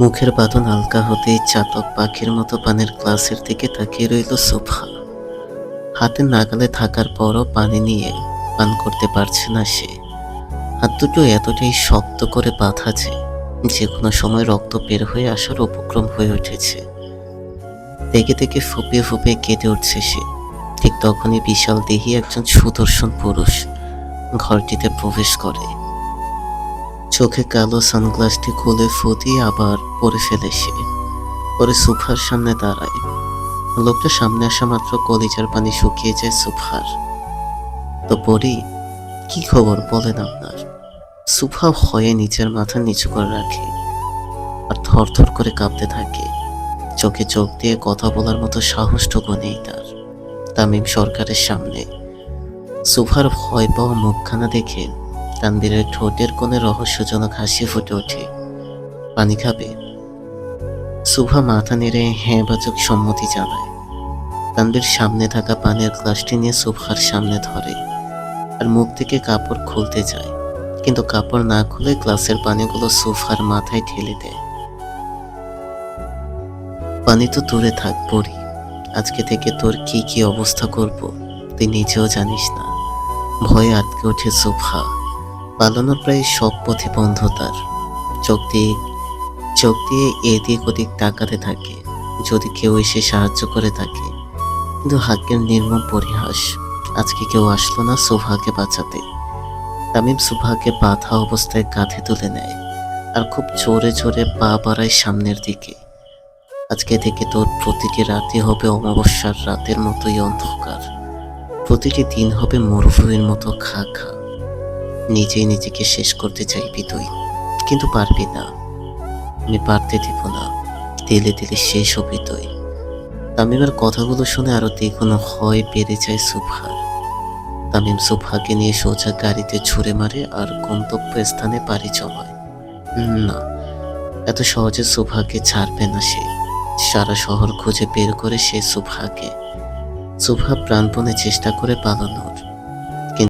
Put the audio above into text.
মুখের বাঁধন হালকা হতেই চাতক পাখির মতো পানির গ্লাসের দিকে তাকিয়ে রইল সুফা। হাতের নাগালে থাকার পরও পানি নিয়ে পান করতে পারছে না সে। হাত দুটো এতটাই শক্ত করে বাঁধা যে কোনো সময় রক্ত বের হয়ে আসার উপক্রম হয়ে উঠেছে। দেখে দেখে ফুপিয়ে ফুপিয়ে কেঁদে উঠছে সে। ঠিক তখনই বিশাল দেহী একজন সুদর্শন পুরুষ ঘরটিতে প্রবেশ করে। চোখে কালো সানগ্লাসটি খুলে ফু দিয়ে আবার পরে ফেলে সে। পরে সুফার সামনে দাঁড়ায়। লোকটা সামনে আসা মাত্র কলিজার পানি শুকিয়ে যায় সুফার। তো পরি, কি খবর বলেন আপনার? সুফা ভয়ে নিচের মাথা নিচু করে রাখে আর থরথর করে কাঁপতে থাকে। চোখে চোখ দিয়ে কথা বলার মতো সাহসটুকু নেই তার। তামিম সরকারের সামনে সুফার ভয় পাওয়া মুখখানা দেখে তানবীরের ঠোঁটের কোণে রহস্যজনক হাসি ফুটে ওঠে। পানি খাবে? সুফা মাথা নেড়ে হ্যাঁ বাচক সম্মতি জানায়। তানবীর সামনে থাকা পানির গ্লাসটি নিয়ে সুফার সামনে ধরে আর মুখ থেকে কাপড় খুলতে যায়, কিন্তু কাপড় না খুলে গ্লাসের পানিগুলো সুফার মাথায় ঢেলে দেয়। পানি তো দূরে থাক পরি, আজকে থেকে তোর কি কি অবস্থা করব তুই নিজেও জানিস না। ভয়ে আটকে ওঠে সুফা। পালানোর প্রায় সব পথে বন্ধ তার। চোখ দিয়ে এদিক ওদিক তাকাতে থাকে যদি কেউ এসে সাহায্য করে থাকে, কিন্তু ভাগ্যের নির্মম পরিহাস, আজকে কেউ আসলো না সুফাকে বাঁচাতে। তামিম সুফাকে বাঁধা অবস্থায় কাঁধে তুলে নেয় আর খুব জোরে জোরে পা বাড়ায় সামনের দিকে। আজকে থেকে তোর প্রতিটি রাতই হবে অমাবস্যার রাতের মতোই অন্ধকার, প্রতিটি দিন হবে মরুভূমির মতো খা খা। নিজেই নিজেকে শেষ করতে চাইবি তুই, কিন্তু পারবি না। আমি পারতে দিব না, দিলে দিলে শেষ হবি তুই। তামিমের কথাগুলো শুনে আরো দ্বিগুণ ভয় বেড়ে যায় সুফার। তামিম সুফাকে নিয়ে সোজা গাড়িতে ছুঁড়ে মারে আর গন্তব্য স্থানে পাড়ি জমায়। না, এত সহজে সুফাকে ছাড়বে না সে। সারা শহর খুঁজে বের করে সে সুফা প্রাণপণে চেষ্টা করে পালানোর,